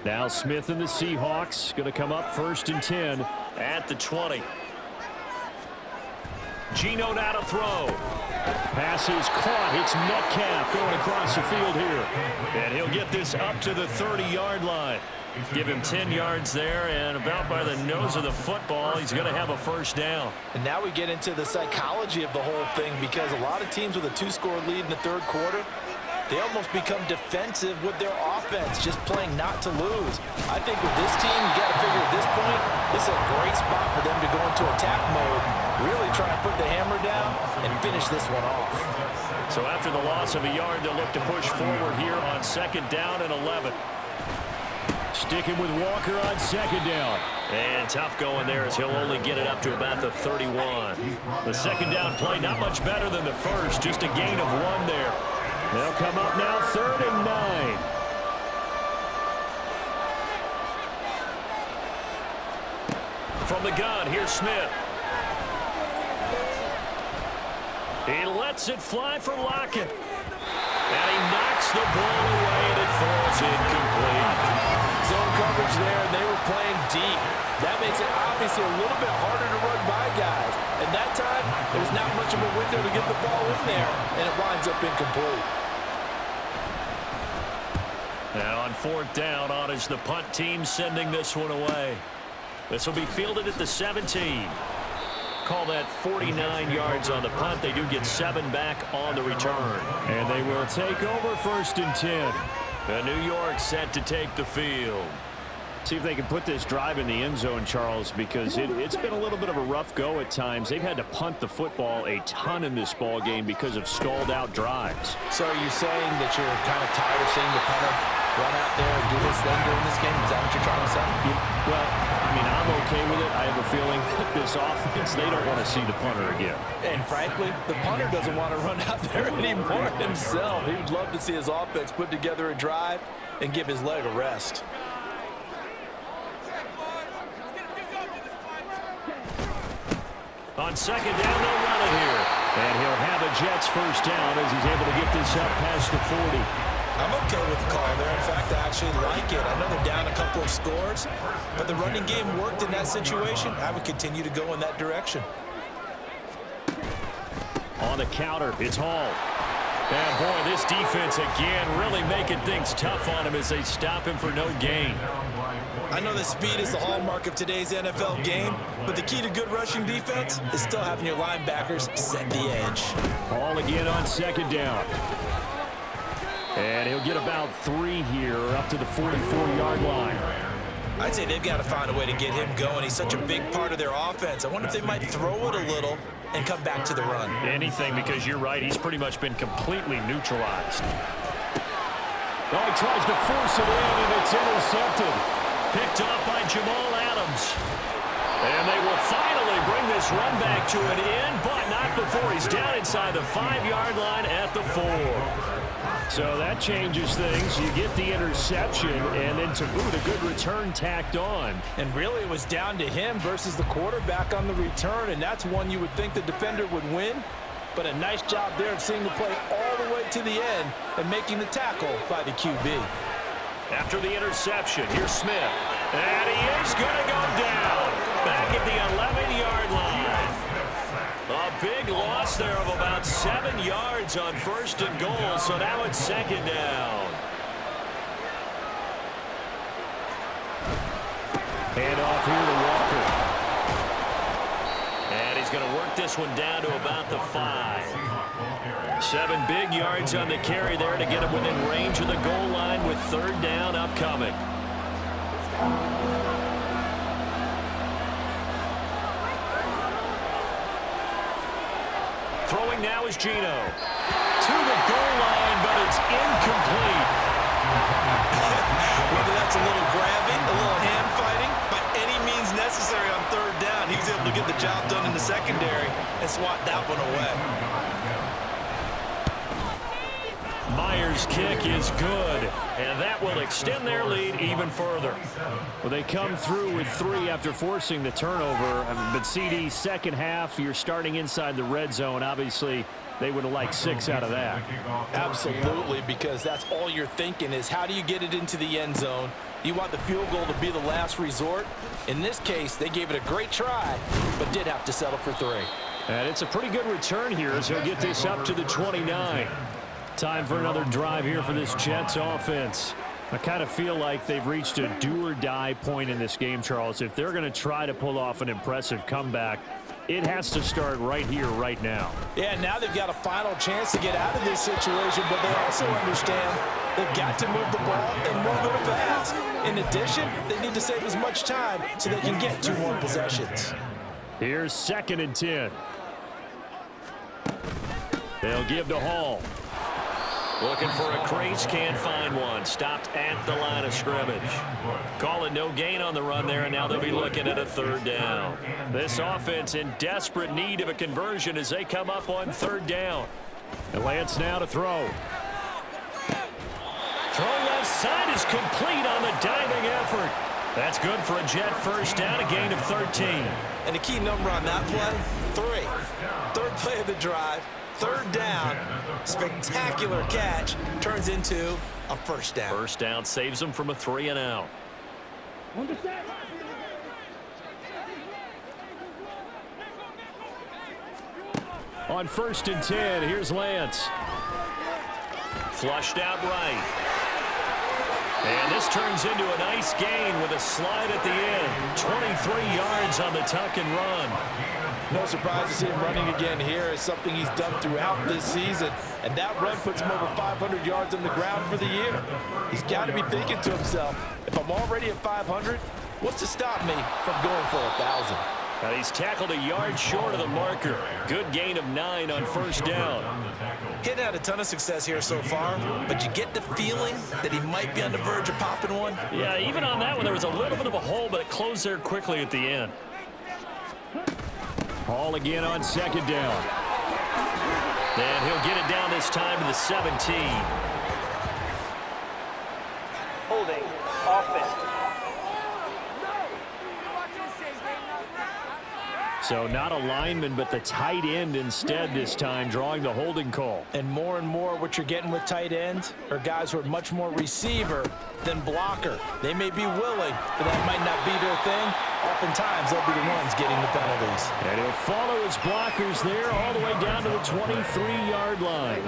Now Smith and the Seahawks going to come up 1st and 10 at the 20. Geno now to throw. Pass is caught. It's Metcalf going across the field here. And he'll get this up to the 30-yard line. Give him 10 yards there, and about by the nose of the football, he's going to have a first down. And now we get into the psychology of the whole thing, because a lot of teams with a 2-score lead in the third quarter, they almost become defensive with their offense, just playing not to lose. I think with this team, you got to figure at this point, this is a great spot for them to go into attack mode, really try and put the hammer down and finish this one off. So after the loss of a yard, they'll look to push forward here on 2nd down and 11. Sticking with Walker on 2nd down. And tough going there as he'll only get it up to about the 31. The 2nd down play not much better than the first, just a gain of 1 there. They'll come up now 3rd and 9. From the gun, here's Smith. He lets it fly for Lockett. And he knocks the ball away, and it falls incomplete. Zone coverage there, and they were playing deep. That makes it obviously a little bit harder to run by guys. And that time, there's not much of a window to get the ball in there, and it winds up incomplete. Now on 4th down, on is the punt team sending this one away. This will be fielded at the 17. Call that 49 yards on the punt. They do get 7 back on the return. And they will take over 1st and 10. And New York set to take the field. See if they can put this drive in the end zone, Charles, because it's been a little bit of a rough go at times. They've had to punt the football a ton in this ball game because of stalled out drives. So are you saying that you're kind of tired of seeing the punter run out there and do this thing during this game? Is that what you're trying to say? Well, I mean, I'm okay with it. I have a feeling that this offense, they don't want to see the punter again. And frankly, the punter doesn't want to run out there anymore himself. He would love to see his offense put together a drive and give his leg a rest. On 2nd down, they'll run it here. And he'll have a Jets first down as he's able to get this up past the 40. I'm okay with the call there. In fact, I actually like it. I know they're down a couple of scores, but the running game worked in that situation. I would continue to go in that direction. On the counter, it's Hall. And boy, this defense again really making things tough on him as they stop him for no gain. I know that speed is the hallmark of today's NFL game, but the key to good rushing defense is still having your linebackers set the edge. Hall again on 2nd down. And he'll get about 3 here up to the 44-yard line. I'd say they've got to find a way to get him going. He's such a big part of their offense. I wonder if they might throw it a little and come back to the run. Anything, because you're right, he's pretty much been completely neutralized. Oh, he tries to force it in, and it's intercepted. Picked up by Jamal Adams. And they will finally bring this run back to an end, but not before he's down inside the 5-yard line at the 4. So that changes things. You get the interception, and then to boot, a good return tacked on. And really, it was down to him versus the quarterback on the return, and that's one you would think the defender would win. But a nice job there of seeing the play all the way to the end and making the tackle by the QB. After the interception, here's Smith. And he is going to go down back at the 11-yard line. A big loss there of about 7 yards on 1st and goal, so now it's 2nd down. Hand off here to Walker. And he's going to work this one down to about the 5. 7 big yards on the carry there to get him within range of the goal line with 3rd down upcoming. Throwing now is Geno. To the goal line, but it's incomplete. Whether that's a little grabbing, a little hand fighting, by any means necessary on 3rd down, he was able to get the job done in the secondary and swat that one away. Myers' kick is good, and that will extend their lead even further. Well, they come through with 3 after forcing the turnover. But CD, second half, you're starting inside the red zone. Obviously, they would have liked 6 out of that. Absolutely, because that's all you're thinking is how do you get it into the end zone? You want the field goal to be the last resort. In this case, they gave it a great try, but did have to settle for 3. And it's a pretty good return here as he'll get this up to the 29. Time for another drive here for this Jets offense. I kind of feel like they've reached a do-or-die point in this game, Charles. If they're going to try to pull off an impressive comeback, it has to start right here, right now. Yeah, now they've got a final chance to get out of this situation, but they also understand they've got to move the ball and move it fast. In addition, they need to save as much time so they can get 2 more possessions. Here's 2nd and 10. They'll give to Hall. Looking for a crease, can't find one. Stopped at the line of scrimmage. Calling no gain on the run there, and now they'll be looking at a 3rd down. This offense in desperate need of a conversion as they come up on 3rd down. And Lance now to throw. Throw left side is complete on the diving effort. That's good for a Jet 1st down, a gain of 13. And the key number on that play, 3. 3rd play of the drive. 3rd down, spectacular catch, turns into a 1st down. 1st down saves them from a 3 and out. On 1st and 10, here's Lance. Flushed out right. And this turns into a nice gain with a slide at the end. 23 yards on the tuck and run. No surprise to see him running again here. It's something he's done throughout this season. And that run puts him over 500 yards on the ground for the year. He's got to be thinking to himself, if I'm already at 500, what's to stop me from going for 1,000? Now he's tackled a yard short of the marker. Good gain of 9 on 1st down. Hitting had a ton of success here so far, but you get the feeling that he might be on the verge of popping one. Yeah, even on that one, there was a little bit of a hole, but it closed there quickly at the end. Hall again on 2nd down. And he'll get it down this time to the 17. Holding offense. So not a lineman, but the tight end instead this time, drawing the holding call. And more what you're getting with tight ends are guys who are much more receiver than blocker. They may be willing, but that might not be their thing. Oftentimes, they'll be the ones getting the penalties. And he'll follow his blockers there all the way down to the 23-yard line.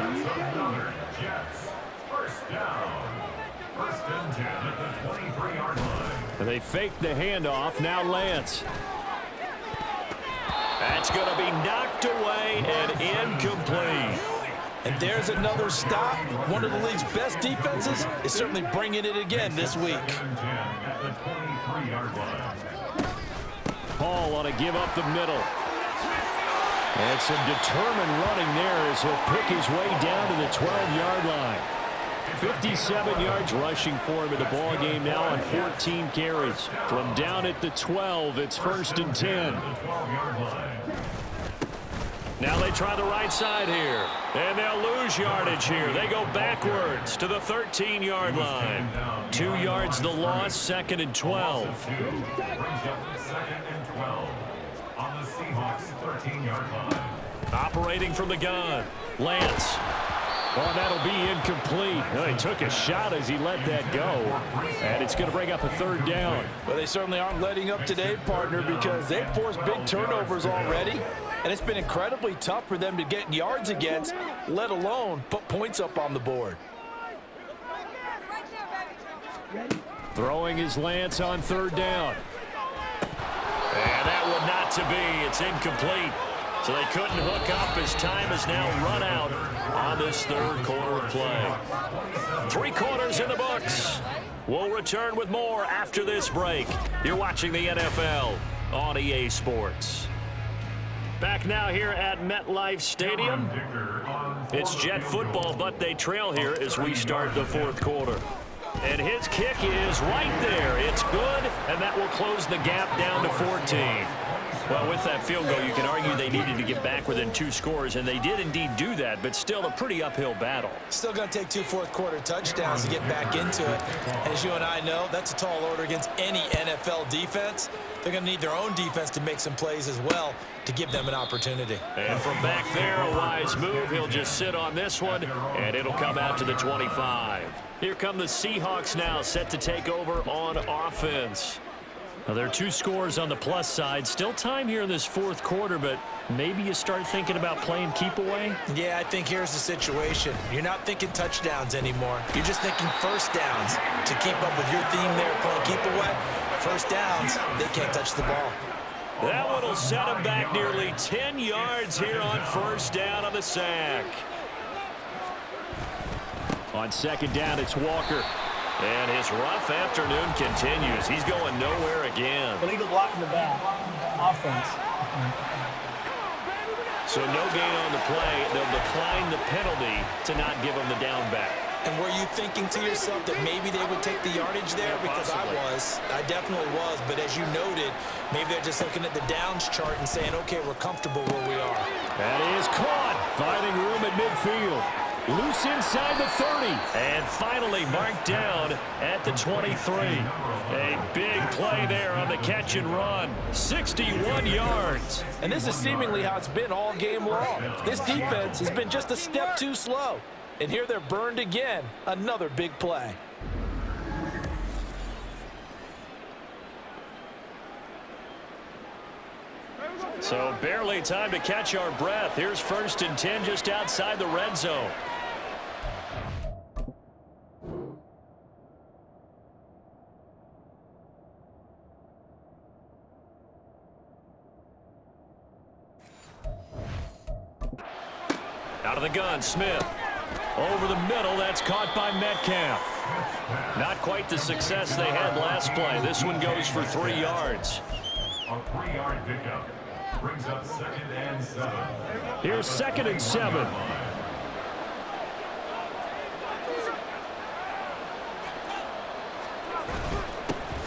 And they fake the handoff. Now Lance. That's going to be knocked away and incomplete. And there's another stop. One of the league's best defenses is certainly bringing it again this week. Hall on a give up the middle. And some determined running there as he'll pick his way down to the 12-yard line. 57 yards rushing for him in the ball game now on 14 carries. From down at the 12, it's 1st and 10. Now they try the right side here. And they'll lose yardage here. They go backwards to the 13-yard line. 2 yards the loss, 2nd and 12. On the Seahawks 13-yard line. Operating from the gun. Lance. Oh, that'll be incomplete. Well, he took a shot as he let that go. And it's going to bring up a 3rd down. Well, they certainly aren't letting up today, partner, because they've forced big turnovers already. And it's been incredibly tough for them to get yards against, let alone put points up on the board. Throwing his Lance on 3rd down. And that one not to be. It's incomplete. So they couldn't hook up as time has now run out on this 3rd quarter of play. 3 quarters in the books. We'll return with more after this break. You're watching the NFL on EA Sports. Back now here at MetLife Stadium. It's Jet football, but they trail here as we start the 4th quarter. And his kick is right there. It's good, and that will close the gap down to 14. Well, with that field goal, you can argue they needed to get back within 2 scores, and they did indeed do that, but still a pretty uphill battle. Still going to take 2 fourth-quarter touchdowns to get back into it. And as you and I know, that's a tall order against any NFL defense. They're going to need their own defense to make some plays as well to give them an opportunity. And from back there, a wise move. He'll just sit on this one, and it'll come out to the 25. Here come the Seahawks now, set to take over on offense. Now, there are 2 scores on the plus side. Still time here in this 4th quarter, but maybe you start thinking about playing keep away? Yeah, I think here's the situation. You're not thinking touchdowns anymore. You're just thinking first downs. To keep up with your theme there, playing keep away, first downs, they can't touch the ball. That one will set him back nearly 10 yards here on first down on the sack. On 2nd down, it's Walker. And his rough afternoon continues. He's going nowhere again. Illegal block in the back. Offense. So no gain on the play. They'll decline the penalty to not give him the down back. And were you thinking to yourself that maybe they would take the yardage there? Because I definitely was. But as you noted, maybe they're just looking at the downs chart and saying, okay, we're comfortable where we are. That is caught. Finding room at midfield. Loose inside the 30. And finally marked down at the 23. A big play there on the catch and run. 61 yards. And this is seemingly how it's been all game long. This defense has been just a step too slow. And here they're burned again. Another big play. So barely time to catch our breath. Here's 1st and 10 just outside the red zone. Out of the gun, Smith. Over the middle, that's caught by Metcalf. Not quite the success they had last play. This one goes for 3 yards. A 3-yard pickup brings up 2nd and 7. Here's 2nd and 7.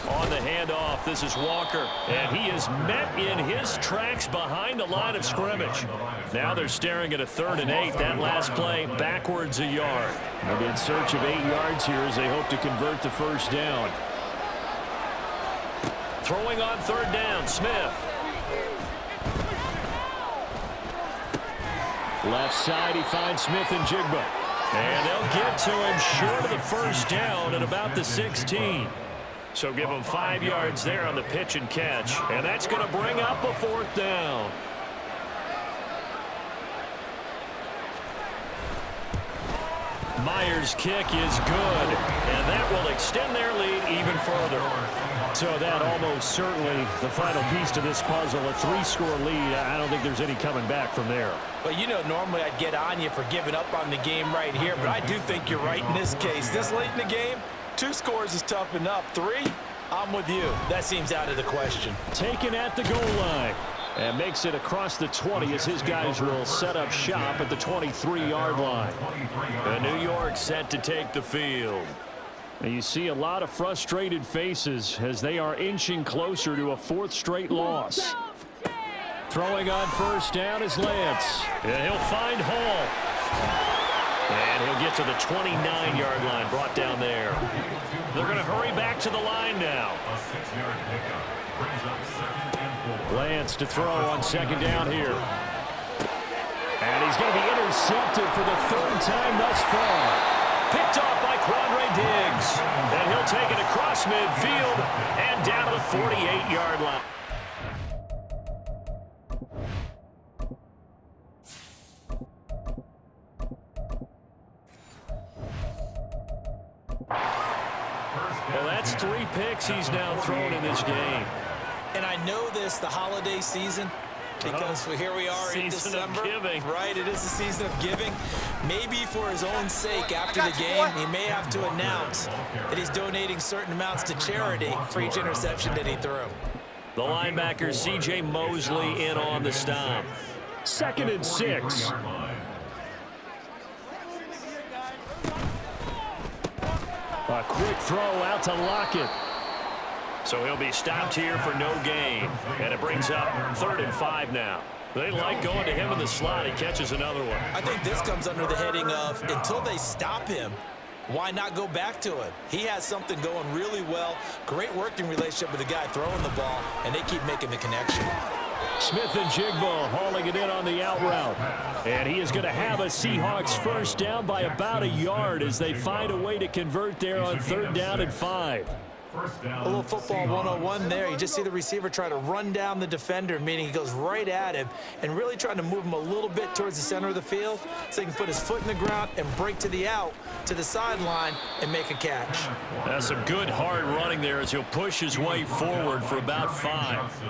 On the handoff, this is Walker, and he is met in his tracks behind the line of scrimmage. Now they're staring at a 3rd and 8. That last play backwards a yard. They'll be in search of 8 yards here as they hope to convert the first down. Throwing on 3rd down, Smith. Left side, he finds Smith and Jigba. And they'll get to him short of the first down at about the 16. So give him 5 yards there on the pitch and catch. And that's going to bring up a 4th down. Myers' kick is good. And that will extend their lead even further. So that almost certainly the final piece to this puzzle. A 3-score lead. I don't think there's any coming back from there. Well, you know, normally I'd get on you for giving up on the game right here, but I do think you're right in this case. This late in the game, 2 scores is tough enough. 3, I'm with you. That seems out of the question. Taken at the goal line. And makes it across the 20 as his guys will set up shop at the 23-yard line. And New York set to take the field. And you see a lot of frustrated faces as they are inching closer to a 4th straight loss. Throwing on first down is Lance. And he'll find Hall. And he'll get to the 29-yard line, brought down there. They're going to hurry back to the line now. A 6-yard pickup brings up 2nd and 4. Lance to throw on 2nd down here. And he's going to be intercepted for the 3rd time thus far. Picked off by Quandre Diggs. And he'll take it across midfield and down to the 48-yard line. Well, that's 3 picks he's now thrown in this game. And I know this, the holiday season, because here we are in December. Right, it is the season of giving. Maybe for his own sake, after the game, he may have to announce that he's donating certain amounts to charity for each interception that he threw. The linebacker, C.J. Mosley, in on the stop. 2nd and 6. A quick throw out to Lockett. So he'll be stopped here for no gain. And it brings up 3rd and 5 now. They like going to him in the slot. He catches another one. I think this comes under the heading of until they stop him, why not go back to it? He has something going really well. Great working relationship with the guy throwing the ball, and they keep making the connection. Smith and Jigbo hauling it in on the out route. And he is going to have a Seahawks first down by about a yard as they find a way to convert there on 3rd down and 5. A little football 101 there. You just see the receiver try to run down the defender, meaning he goes right at him and really trying to move him a little bit towards the center of the field so he can put his foot in the ground and break to the out, to the sideline, and make a catch. That's some good hard running there as he'll push his way forward for about 5.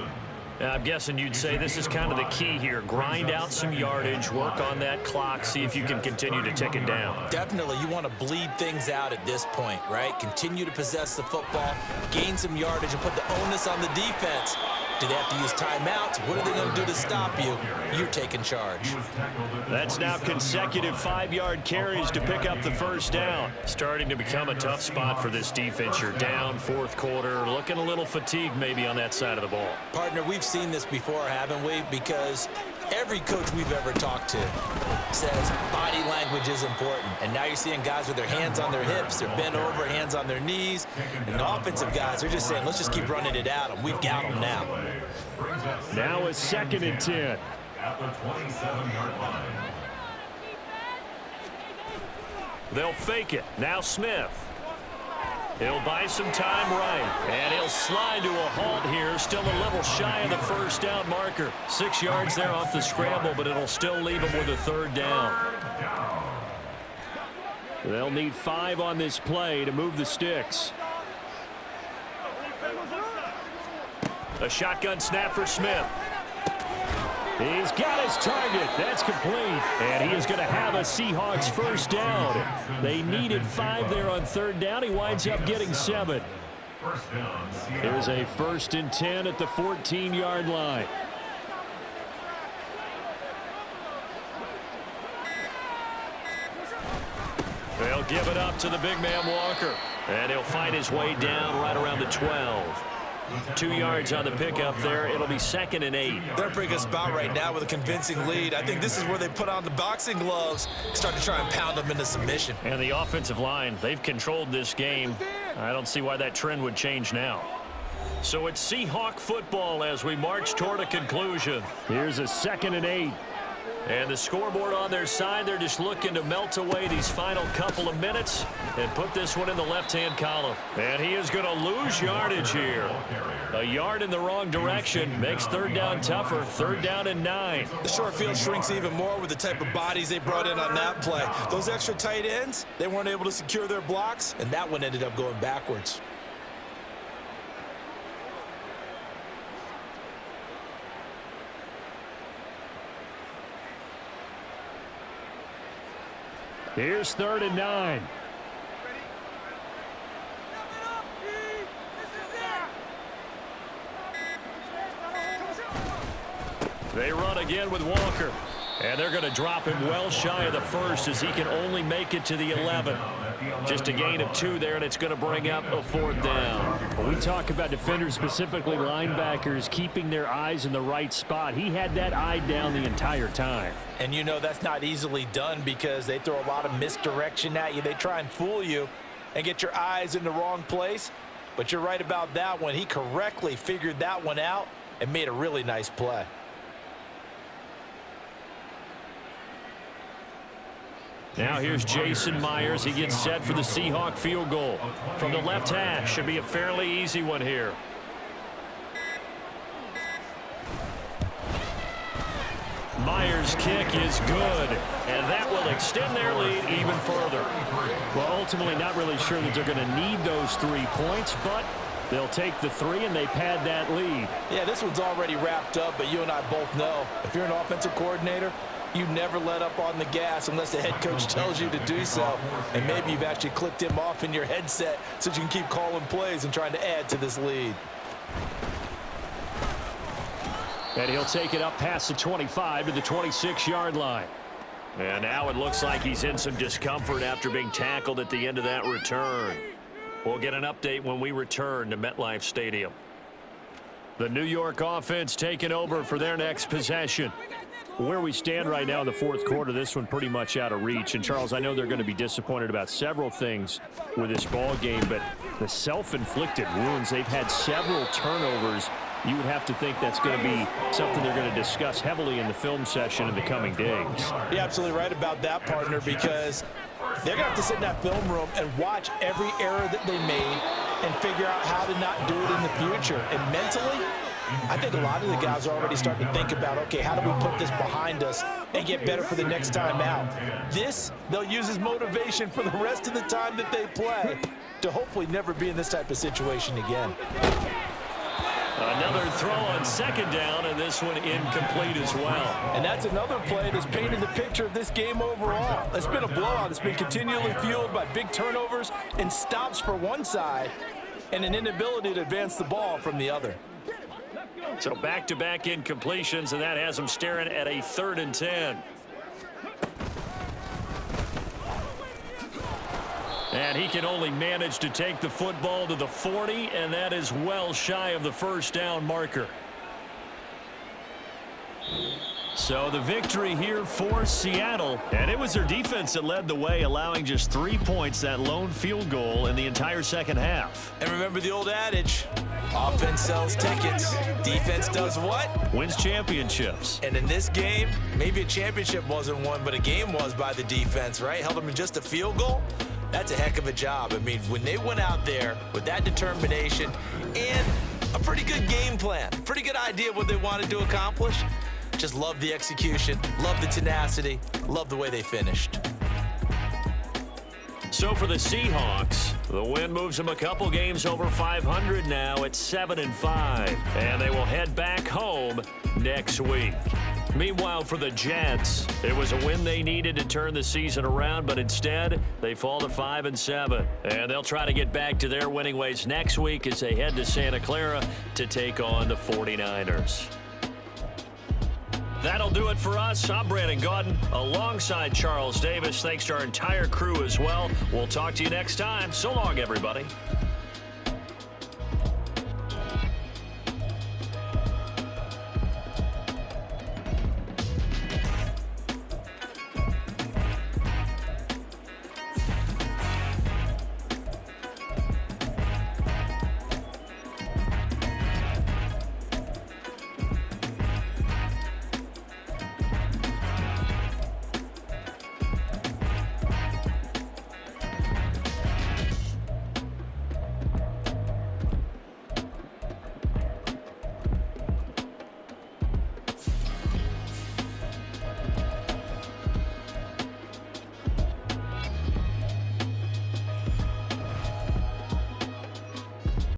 I'm guessing you'd say this is kind of the key here. Grind out some yardage, work on that clock, see if you can continue to tick it down. Definitely, you want to bleed things out at this point, right? Continue to possess the football, gain some yardage, and put the onus on the defense. Do they have to use timeouts? What are they going to do to stop you? You're taking charge. That's now consecutive 5-yard carries to pick up the first down. Starting to become a tough spot for this defense. You're down 4th quarter, looking a little fatigued maybe on that side of the ball. Partner, we've seen this before, haven't we? Because every coach we've ever talked to says body language is important. And now you're seeing guys with their hands on their hips, they're bent over, hands on their knees. And the offensive guys are just saying, let's just keep running it at them. We've got them now. Now a 2nd and 10. At the 27-yard line. They'll fake it. Now Smith. He'll buy some time right. And he'll slide to a halt here. Still a little shy of the first down marker. 6 yards there off the scramble, but it'll still leave him with a 3rd down. They'll need 5 on this play to move the sticks. A shotgun snap for Smith. He's got his target. That's complete. And he is going to have a Seahawks first down. They needed 5 there on 3rd down. He winds up getting 7. Here's a 1st and 10 at the 14-yard line. They'll give it up to the big man Walker. And he'll find his way down right around the 12. 2 yards on the pickup there. It'll be 2nd and 8. They're in a pretty good spot right now with a convincing lead. I think this is where they put on the boxing gloves, start to try and pound them into submission. And the offensive line, they've controlled this game. I don't see why that trend would change now. So it's Seahawk football as we march toward a conclusion. Here's a 2nd and 8. And the scoreboard on their side, they're just looking to melt away these final couple of minutes and put this one in the left-hand column. And he is going to lose yardage here. A yard in the wrong direction makes 3rd down tougher. 3rd down and 9. The short field shrinks even more with the type of bodies they brought in on that play. Those extra tight ends, they weren't able to secure their blocks, and that one ended up going backwards. Here's 3rd and 9. They run again with Walker. And they're going to drop him well shy of the 1st as he can only make it to the 11. Just a gain of 2 there, and it's going to bring up a 4th down. When we talk about defenders, specifically linebackers, keeping their eyes in the right spot, he had that eye down the entire time. And you know that's not easily done because they throw a lot of misdirection at you. They try and fool you and get your eyes in the wrong place. But you're right about that one. He correctly figured that one out and made a really nice play. Now here's Jason Myers. He gets set for the Seahawk field goal. From the left hash, should be a fairly easy one here. Myers' kick is good, and that will extend their lead even further. Well, ultimately not really sure that they're going to need those 3 points, but they'll take the 3 and they pad that lead. Yeah, this one's already wrapped up, but you and I both know if you're an offensive coordinator, you never let up on the gas unless the head coach tells you to do so. And maybe you've actually clicked him off in your headset so you can keep calling plays and trying to add to this lead. And he'll take it up past the 25 to the 26-yard line. And now it looks like he's in some discomfort after being tackled at the end of that return. We'll get an update when we return to MetLife Stadium. The New York offense taking over for their next possession. Where we stand right now in the fourth quarter, this one pretty much out of reach. And, Charles, I know they're going to be disappointed about several things with this ball game, but the self-inflicted wounds, they've had several turnovers. You would have to think that's going to be something they're going to discuss heavily in the film session in the coming days. You're absolutely right about that, partner, because they're going to have to sit in that film room and watch every error that they made and figure out how to not do it in the future. And mentally, I think a lot of the guys are already starting to think about, okay, how do we put this behind us and get better for the next time out? This, they'll use as motivation for the rest of the time that they play to hopefully never be in this type of situation again. Another throw on second down, and this one incomplete as well. And that's another play that's painted the picture of this game overall. It's been a blowout. It's been continually fueled by big turnovers and stops for one side and an inability to advance the ball from the other. So back-to-back incompletions, and that has them staring at a 3rd and 10. And he can only manage to take the football to the 40, and that is well shy of the first down marker. So the victory here for Seattle, and it was their defense that led the way, allowing just 3 points, that lone field goal in the entire second half. And remember the old adage, offense sells tickets, defense does what? Wins championships. And in this game, maybe a championship wasn't won, but a game was by the defense, right? Held them to just a field goal. That's a heck of a job. I mean, when they went out there with that determination and a pretty good game plan, pretty good idea what they wanted to accomplish, just love the execution, love the tenacity, love the way they finished. So for the Seahawks, the win moves them a couple games over 500 now at 7-5, and they will head back home next week. Meanwhile, for the Jets, it was a win they needed to turn the season around, but instead, they fall to 5-7. And they'll try to get back to their winning ways next week as they head to Santa Clara to take on the 49ers. That'll do it for us. I'm Brandon Gaudin alongside Charles Davis. Thanks to our entire crew as well. We'll talk to you next time. So long, everybody.